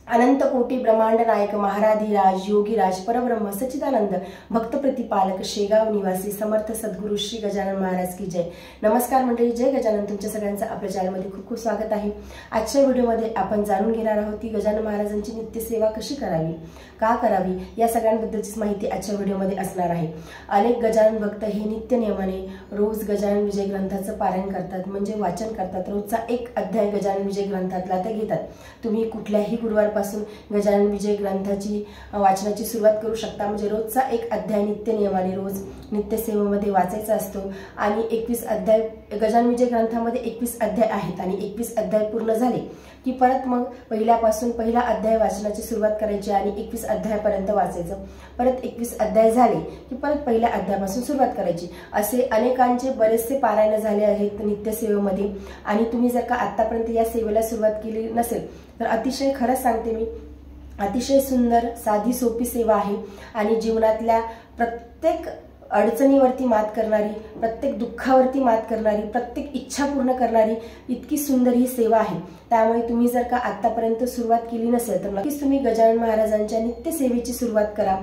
अनंत कोटी ब्रह्मांड नायक महाराधिराज योगीराज परब्रह्म सच्चिदानंद भक्त प्रतिपालक शेगाव निवासी समर्थ सद्गुरू श्री गजानन महाराज की जय। नमस्कार मंडळी, जय गजानन। तुमच्या सगळ्यांचं आपल्या चॅनलमध्ये खूप खूप स्वागत आहे। आजच्या व्हिडिओमध्ये आपण जाणून घेणार आहोत की गजानन महाराजांची नित्यसेवा कशी करावी, का करावी, या सगळ्यांबद्दलची माहिती आजच्या व्हिडिओमध्ये असणार आहे। अनेक गजानन भक्त हे नित्य नियमाने रोज गजानन विजय ग्रंथाचं पारायण करतात, म्हणजे वाचन करतात। रोजचा एक अध्याय गजानन विजय ग्रंथातला ते घेतात। तुम्ही कुठल्याही गुरुवार पासून गजानन विजय ग्रंथाची वाचनाची सुरुवात करू शकता। म्हणजे रोजचा एक अध्याय नित्य नियमाने रोज नित्यसेवेमध्ये वाचायचा असतो। आणि 21 अध्याय गजानन विजय ग्रंथामध्ये 21 अध्याय आहेत आणि 21 अध्याय पूर्ण झाले की परत मग पहिल्यापासून पहिला अध्याय वाचनाची सुरुवात करायची आणि 21 अध्यायापर्यंत वाचायचं। परत 21 अध्याय झाले की परत पहिल्या अध्यायापासून सुरुवात करायची। असे अनेकांचे बरेचसे पारायण झाले आहेत नित्यसेवेमध्ये। आणि तुम्ही जर का आतापर्यंत या सेवेला सुरुवात केली नसेल तर अतिशय खरंच सांगते मी, अतिशय सुंदर साधी सोपी सेवा आहे आणि जीवनातल्या प्रत्येक अडचणीवरती मात करणारी, प्रत्येक दुःखावरती मात करणारी, प्रत्येक इच्छा पूर्ण करणारी इतकी सुंदर ही सेवा आहे। त्यामुळे तुम्ही जर का आतापर्यंत सुरुवात केली नसेल तर नक्कीच तुम्ही गजानन महाराजांच्या नित्यसेवेची सुरुवात करा।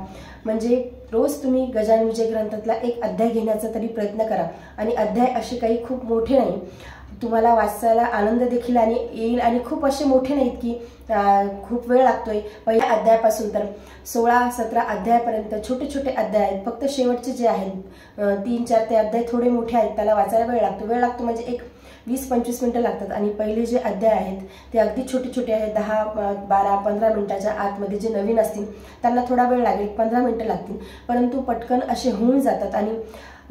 म्हणजे रोज तुम्ही गजानन विजय ग्रंथातला एक अध्याय घेण्याचा तरी प्रयत्न करा। आणि अध्याय असे काही खूप मोठे नाही, तुम्हाला वाचायला आनंद देखील आणि येईल आणि खूप असे मोठे नाहीत की खूप वेळ लागतोय। पहिल्या अध्यायापासून तर 16-17 अध्यायापर्यंत छोटे छोटे अध्याय आहेत। फक्त शेवटचे जे आहेत 3-4 ते अध्याय थोडे मोठे आहेत, त्याला वाचायला वेळ लागतो म्हणजे एक 20-25 मिनिटं लागतात। आणि पहिले जे अध्याय आहेत ते अगदी छोटे छोटे आहेत, 10-12-15 मिनिटाच्या आतमध्ये। जे नवीन असतील त्यांना थोडा वेळ लागेल, 15 मिनिटं लागतील, परंतु पटकन असे होऊन जातात। आणि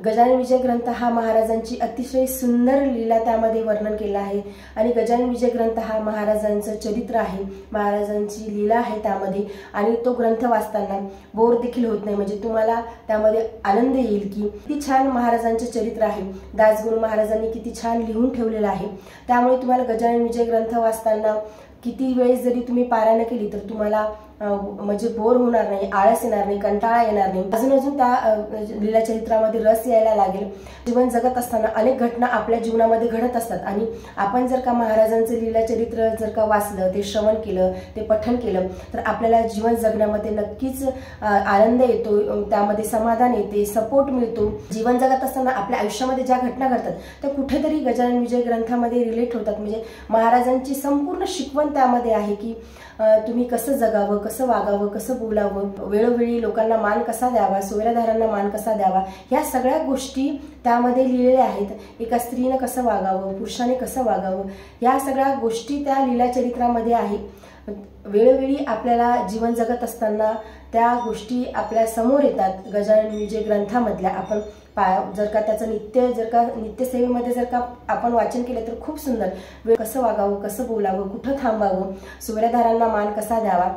गजानन विजय ग्रंथ हा महाराजांची अतिशय सुंदर लीला त्यामध्ये वर्णन केलं आहे। आणि गजानन विजय ग्रंथ हा महाराजांचं चरित्र आहे, महाराजांची लीला आहे त्यामध्ये। आणि तो ग्रंथ वाचताना बोर देखील होत नाही, म्हणजे तुम्हाला त्यामध्ये आनंद येईल की किती छान महाराजांचे चरित्र आहे, दासगुरु महाराजांनी किती छान लिहून ठेवलेलं आहे। त्यामुळे तुम्हाला गजानन विजय ग्रंथ वाचताना किती वेळेस जरी तुम्ही पारायण केली तर तुम्हाला म्हणजे बोर होणार नाही, आळस येणार नाही, कंटाळा येणार नाही। अजून त्या लीला चरित्रामध्ये रस यायला लागेल। जीवन जगत असताना अनेक घटना आपल्या जीवनामध्ये घडत असतात आणि आपण जर का महाराजांचं लीला चरित्र जर का वाचलं, ते श्रवण केलं, ते पठण केलं तर आपल्याला जीवन जगण्यामध्ये नक्कीच आनंद येतो, त्यामध्ये समाधान येते, सपोर्ट मिळतो। जीवन जगत असताना आपल्या आयुष्यामध्ये ज्या घटना घडतात त्या कुठेतरी गजानन विजय ग्रंथामध्ये रिलेट होतात। म्हणजे महाराजांची संपूर्ण शिकवण त्यामध्ये आहे की तुम्ही कसं जगावं, कसं वागावं, कसं बोलावं, वेळोवेळी लोकांना मान कसा द्यावा, सोयऱ्याधारांना मान कसा द्यावा, ह्या सगळ्या गोष्टी त्यामध्ये लिहिलेल्या आहेत। एका स्त्रीनं कसं वागावं, पुरुषाने कसं वागावं, या सगळ्या गोष्टी त्या लीला चरित्रामध्ये आहे। वेळोवेळी आपल्याला जीवन जगत असताना त्या गोष्टी आपल्या समोर येतात गजानन विजय ग्रंथामधल्या। आपण जर का त्याचं नित्यसेवेमध्ये जर का आपण वाचन केलं तर खूप सुंदर, वेळ कसं वागावं, कसं बोलावं, कुठं थांबावं, सोयऱ्याधारांना मान कसा द्यावा,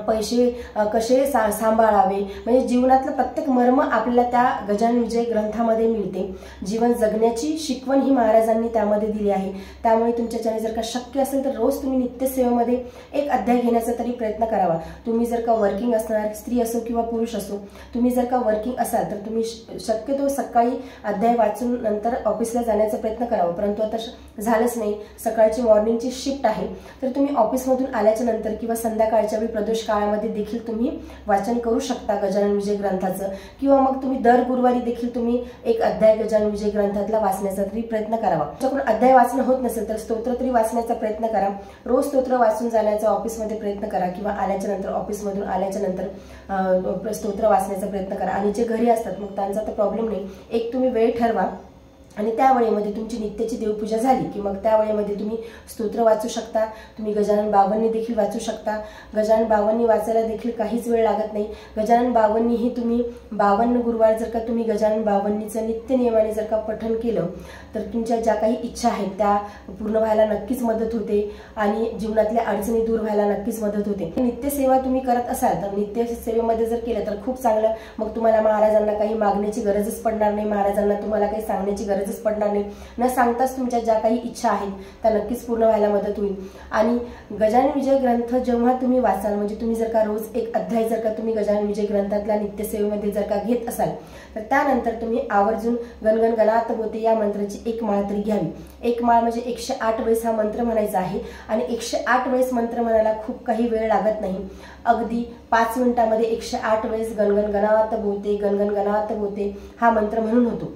पैसे कसे सांभाळावे, म्हणजे जीवनातलं प्रत्येक मर्म आपल्याला त्या गजानन विजय ग्रंथामध्ये मिळते। जीवन जगण्याची शिकवण ही महाराजांनी त्यामध्ये दिली आहे। त्यामुळे तुमच्याच्याने जर का शक्य असेल तर रोज तुम्ही नित्यसेवेमध्ये एक अध्याय घेण्याचा तरी प्रयत्न करावा। तुम्ही जर का वर्किंग असणार, स्त्री असो किंवा पुरुष असो, तुम्ही जर का वर्किंग असाल तर तुम्ही शक्यतो सकाळी अध्याय वाचून नंतर ऑफिसला जाण्याचा प्रयत्न करावा। परंतु आता झालंच नाही, सकाळची मॉर्निंगची शिफ्ट आहे, तर तुम्ही ऑफिसमधून आल्याच्या नंतर किंवा संध्याकाळच्या वेळी प्रदोष काळामध्ये देखील तुम्ही वाचन करू शकता गजानन विजय ग्रंथाचं। किंवा मग तुम्ही दर गुरुवारी देखील तुम्ही एक अध्याय गजानन विजय ग्रंथातला वाचण्याचा तरी प्रयत्न करावा। तुमच्याकडून अध्याय वाचन होत नसेल तर स्तोत्र तरी वाचण्याचा प्रयत्न करा। रोज स्तोत्र वाचून जाण्याचा ऑफिसमध्ये प्रयत्न करा किंवा आल्याच्या नंतर ऑफिसमधून आल्याच्या नंतर स्तोत्र वाचण्याचा प्रयत्न करा। आणि जे घरी असतात मग त्यांचा तर प्रॉब्लेम नाही, एक तुम्ही वेळ ठरवा आणि त्या वेळेमध्ये तुमची नित्याची देवपूजा झाली की मग त्या वेळेमध्ये तुम्ही स्तोत्र वाचू शकता। तुम्ही गजानन बावन्नी देखील वाचू शकता। गजानन बावन्नी वाचायला देखील काहीच वेळ लागत नाही। गजानन बावन्नी ही तुम्ही 52 गुरुवार जर का तुम्ही गजानन बावन्नीचं नित्य नियमाने जर का पठण केलं तर तुमच्या ज्या काही इच्छा आहेत त्या पूर्ण व्हायला नक्कीच मदत होते आणि जीवनातल्या अडचणी दूर व्हायला नक्कीच मदत होते। नित्यसेवा तुम्ही करत असाल तर नित्यसेवेमध्ये जर केलं तर खूप चांगलं। मग तुम्हाला महाराजांना काही मागण्याची गरजच पडणार नाही, महाराजांना तुम्हाला काही सांगण्याची गरज गरजच पडणार नाही। न सांगताच तुमच्या ज्या काही इच्छा आहेत त्या नक्कीच पूर्ण व्हायला मदत होईल। आणि गजानन विजय ग्रंथ जेव्हा तुम्ही वाचाल, म्हणजे तुम्ही जर का रोज एक अध्याय जर का तुम्ही गजानन विजय ग्रंथातल्या नित्यसेवेमध्ये जर का घेत असाल, तर त्यानंतर तुम्ही आवर्जून गणगण गणात बोते या मंत्राची एक माळ तरी घ्यावी। एक माळ म्हणजे 108 वेळेस हा मंत्र म्हणायचा आहे आणि 108 वेळेस मंत्र म्हणायला खूप काही वेळ लागत नाही। अगदी 5 मिनिटांमध्ये 108 वेळेस गणगण गणात बोते गणगण गणात बोते हा मंत्र म्हणून होतो।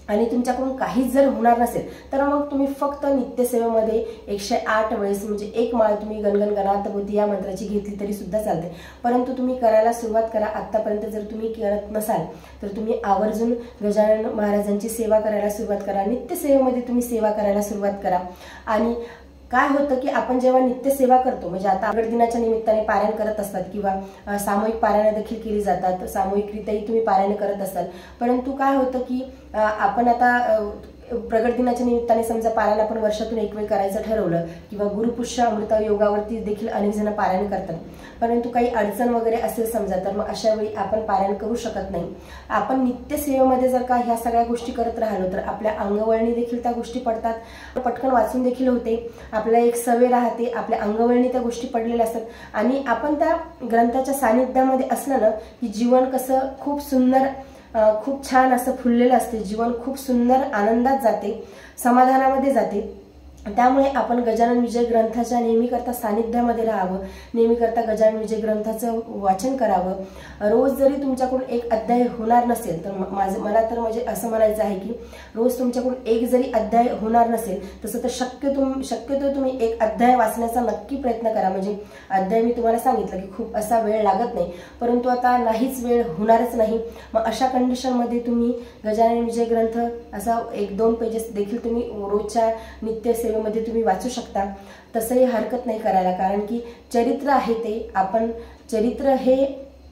आणि तुमच्याकडून काहीच जर होणार नसेल तर मग तुम्ही फक्त नित्यसेवेमध्ये 108 वेळेस म्हणजे एक माळ तुम्ही गणगण गणात बोते या मंत्राची घेतली तरी सुद्धा चालते। परंतु तुम्ही करायला सुरुवात करा। आतापर्यंत जर तुम्ही करत नसाल तर तुम्ही आवर्जून गजानन महाराजांची सेवा करायला सुरुवात करा। नित्यसेवेमध्ये तुम्ही सेवा करायला सुरुवात करा। आणि काय होतं की आपण जेव्हा नित्य सेवा करतो, म्हणजे आता प्रगट दिनाच्या निमित्ताने पारायण करत असतात किंवा सामूहिक पारायण देखील केली जातात, सामूहिकरित्याही तुम्ही पारायण करत असाल, परंतु काय होतं की आपण आता प्रगट दिनाच्या निमित्ताने समजा पारायण आपण वर्षातून एक वेळ करायचं ठरवलं किंवा गुरुपुष्य अमृत योगावरती देखील अनेक जण पारायण करतात, परंतु काही अडचण वगैरे असेल समजा तर मग अशा वेळी आपण पारायण करू शकत नाही। आपण नित्यसेवेमध्ये जर का ह्या सगळ्या गोष्टी करत राहिलो तर आपल्या अंगवळणी देखील त्या गोष्टी पडतात, पटकन वाचून देखील होते, आपल्याला एक सवय राहते, आपल्या अंगवळणी त्या गोष्टी पडलेल्या असतात आणि आपण त्या ग्रंथाच्या सानिध्यामध्ये असलं ना की जीवन कसं खूप सुंदर खूप छान असं फुललेलं असते, जीवन खूप सुंदर आनंदात जाते, समाधानामध्ये जाते। त्यामुळे आपण गजानन विजय ग्रंथाच्या नेहमी करता सानिध्यामध्ये राहावं, नेहमी करता गजानन विजय ग्रंथाचं वाचन करावं। रोज जरी तुमच्याकडून एक अध्याय होणार नसेल तर मला तर म्हणजे असं म्हणायचं आहे की रोज तुमच्याकडून एक जरी अध्याय होणार नसेल तसं तर शक्यतो तुम्ही एक अध्याय वाचण्याचा नक्की प्रयत्न करा। म्हणजे अध्याय मी तुम्हाला सांगितलं की खूप असा वेळ लागत नाही, परंतु आता नाहीच वेळ होणारच नाही, मग अशा कंडिशनमध्ये तुम्ही गजानन विजय ग्रंथ असा 1-2 पेजेस देखील तुम्ही रोजच्या नित्य सेवेमध्ये तुम्ही वाचू शकता। तसंही हरकत नाही करायला, कारण की चरित्र आहे ते आपण चरित्र हे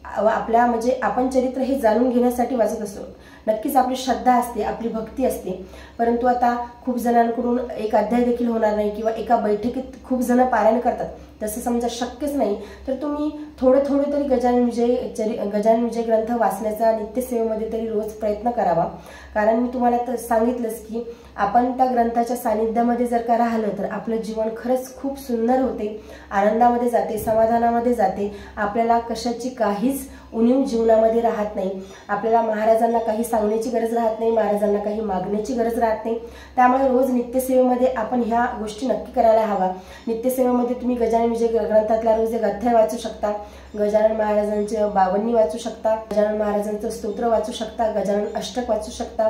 आपल्या म्हणजे आपण चरित्र हे जाणून घेण्यासाठी वाचत असतो। नक्कीच आपली श्रद्धा असते, आपली भक्ती असते, परंतु आता खूप जणांकडून एक अध्याय देखील होणार नाही किंवा एका बैठकीत खूप जण पारायण करतात, तसं समजा शक्यच नाही तर तुम्ही थोडं तरी गजानन विजय ग्रंथ वाचण्याचा नित्यसेवेमध्ये तरी रोज प्रयत्न करावा। कारण मी तुम्हाला तर सांगितलंच की आपण त्या ग्रंथाच्या सानिध्यामध्ये जर का राहिलं तर आपलं जीवन खरंच खूप सुंदर होते, आनंदामध्ये जाते, समाधानामध्ये जाते, आपल्याला कशाची काहीच उणीव जीवनामध्ये राहत नाही, आपल्याला महाराजांना काही सांगण्याची गरज राहत नाही, महाराजांना काही मागण्याची गरज राहत नाही। त्यामुळे रोज नित्यसेवेमध्ये आपण ह्या गोष्टी नक्की करायला हवा। नित्यसेवेमध्ये तुम्ही गजानन विजय ग्रंथातला रोज एक अध्याय वाचू शकता, गजानन महाराजांचे 52 वाचू शकता, गजानन महाराजांचं स्तोत्र वाचू शकता, गजानन अष्टक वाचू शकता।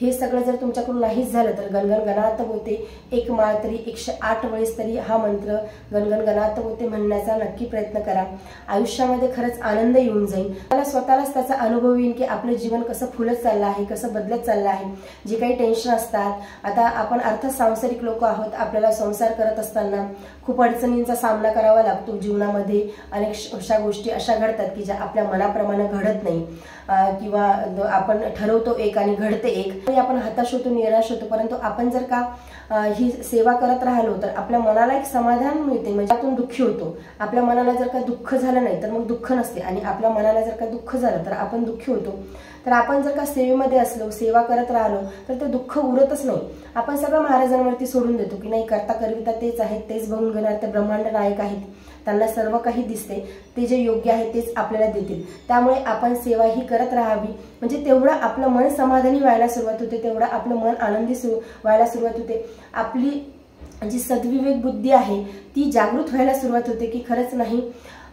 हे सगळं जर तुमच्याकडून नाहीच झालं तर गणगण गणात बोते एक माळ तरी 108 वेळेस तरी हा मंत्र गणगण गणात बोते म्हणण्याचा नक्की प्रयत्न करा। आयुष्यामध्ये खरंच आनंद येऊन जाईल, मला स्वतःलाच त्याचा अनुभव येईल की आपलं जीवन कसं फुलत चाललं आहे, कसं बदलत चाललं आहे। जे काही टेन्शन असतात, आता आपण अर्थात सांसारिक लोक आहोत, आपल्याला संसार करत असताना खूप अडचणींचा सामना करावा लागतो जीवनामध्ये, अनेक अशा गोष्टी अशा घडतात की ज्या आपल्या मनाप्रमाणे घडत नाही किंवा आपण ठरवतो एक आणि घडते एक, आपण हताश होतो, निराश होतो, परंतु आपण जर का ही सेवा करत राहिलो तर आपल्या मनाला एक समाधान मिळते, म्हणजे आपण दुःखी होतो। आपल्या मनाला जर का दुःख झालं नाही तर मग दुःख नसते, आणि आपल्या मनाला जर का दुःख झालं तर आपण दुःखी होतो। तर आपण जर का सेवेमध्ये असलो, सेवा करत राहिलो तर ते दुःख उरतच नाही, आपण सगळं महाराजांवरती सोडून देतो की नाही करता करविता तेच आहेत, तेच बघून घेणार, ते ब्रह्मांड नायक आहेत, त्यांना सर्व काही दिसते, ते जे योग्य आहे तेच आपल्याला देतील। त्यामुळे आपण सेवा ही करत राहावी, म्हणजे तेवढं आपलं मन समाधानी व्हायला सुरुवात होते, तेवढं आपलं मन आनंदी व्हायला सुरुवात होते, आपली जी सद्विवेक बुद्धी आहे ती जागृत व्हायला सुरुवात होते की खरंच नाही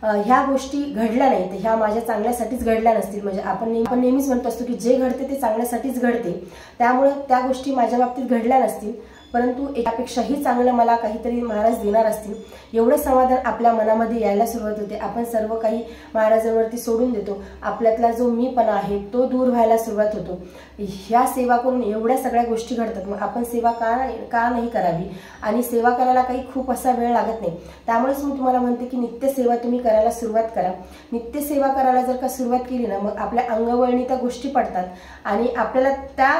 ह्या गोष्टी घडल्या नाही तर ह्या माझ्या चांगल्यासाठीच घडल्या नसतील। म्हणजे आपण नेहमीच म्हणत असतो की जे घडते ते चांगल्यासाठीच घडते, त्यामुळे त्या गोष्टी माझ्या बाबतीत घडल्या नसतील, परंतु यापेक्षाही चांगलं मला काहीतरी महाराज देणार असतील, एवढं समाधान आपल्या मनामध्ये यायला सुरुवात होते। आपण सर्व काही महाराजांवरती सोडून देतो, आपल्यातला जो मीपणा आहे तो दूर व्हायला सुरुवात होतो। ह्या सेवा करून एवढ्या सगळ्या गोष्टी घडतात, मग आपण सेवा का नाही करावी, आणि सेवा करायला काही खूप असा वेळ लागत नाही। त्यामुळेच मी तुम्हाला म्हणते की नित्य सेवा तुम्ही करायला सुरुवात करा। नित्य सेवा करायला जर का सुरुवात केली ना मग आपल्या अंगवळणी त्या गोष्टी पडतात आणि आपल्याला त्या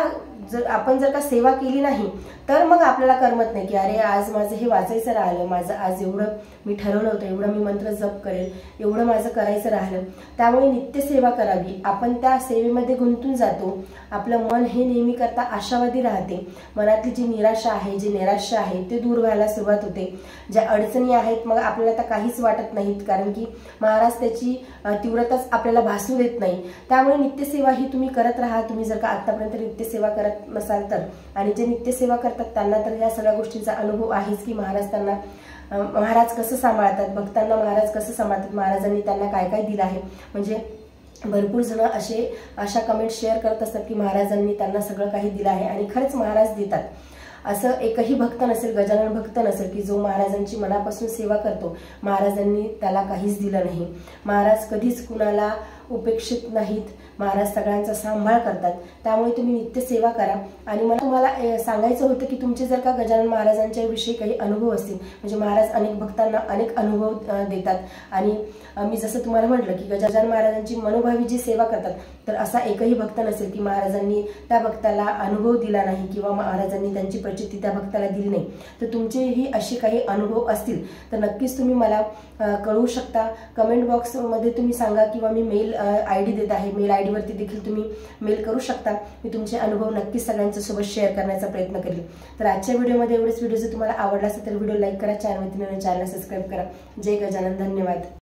आपण जर का सेवा केली नाही तर मग आपल्याला करमत नाही की अरे आज माझं हे वाचायचं राहिलं, माझं आज एवढं मी ठरवलं होतं, एवढं मी मंत्र जप करेल, एवढं माझं करायचं राहिलं. त्यामुळे नित्य सेवा करावी. आपण त्या सेवेमध्ये गुंतून जातो. आपलं मन हे नेहमी करता आशावादी राहते. मनातली जी निराशा आहे, जे नैराश्य आहे ते दूर व्हायला सुरुवात होते. ज्या अडचणी आहेत मग आपल्याला आता काहीच वाटत नाहीत, कारण की महाराज त्याची तीव्रताच आपल्याला भासू देत नाही. त्यामुळे नित्यसेवा ही तुम्ही करत राहा. तुम्ही जर का आतापर्यंत नित्यसेवा करत नसाल तर, आणि जे नित्यसेवा करतात त्यांना तर या सगळ्या गोष्टींचा अनुभव आहेच की महाराज कसं सांभाळतात, भक्तांना महाराज कसं सांभाळतात, महाराजांनी त्यांना काय काय दिलं आहे. म्हणजे भरपूर जण अशा कमेंट शेअर करत असतात की महाराजांनी त्यांना सगळं काही दिलं आहे, आणि खरंच महाराज देतात. असं एकही भक्त नसेल, गजानन भक्त नसेल की जो महाराजांची मनापासून सेवा करतो महाराजांनी त्याला काहीच दिलं नाही. महाराज कधीच कुणाला उपेक्षित नाहीत. महाराज सगळ्यांचा सांभाळ करतात. त्यामुळे तुम्ही नित्य सेवा करा. आणि मला तुम्हाला सांगायचं होतं की तुमचे जर का गजानन महाराजांच्या विषयी काही अनुभव असतील, म्हणजे महाराज अनेक भक्तांना अनेक अनुभव देतात, आणि मी जसं तुम्हाला म्हटलं की गजानन महाराजांची मनोभावी जी सेवा करतात, तर असा एकही भक्त नसेल की महाराजांनी त्या भक्ताला अनुभव दिला नाही किंवा महाराजांनी त्यांची प्रचिती त्या भक्ताला दिली नाही. तर तुमचेही असे काही अनुभव असतील तर नक्कीच तुम्ही मला कळवू शकता. कमेंट बॉक्समध्ये तुम्ही सांगा, किंवा मी मेल ID देत आहे. मेल ID वरती देखील तुम्ही मेल करू शकता. मी तुमचे अनुभव नक्कीच सगळ्यांच्या सोबत शेअर करण्याचा प्रयत्न करेल. तर आजच्या व्हिडिओमध्ये एवढेच. व्हिडिओ जर तुम्हाला आवडला असेल तर व्हिडिओ लाईक करा, चॅनलवरती नवीन चॅनल सबस्क्राईब करा. जय गजानन. धन्यवाद.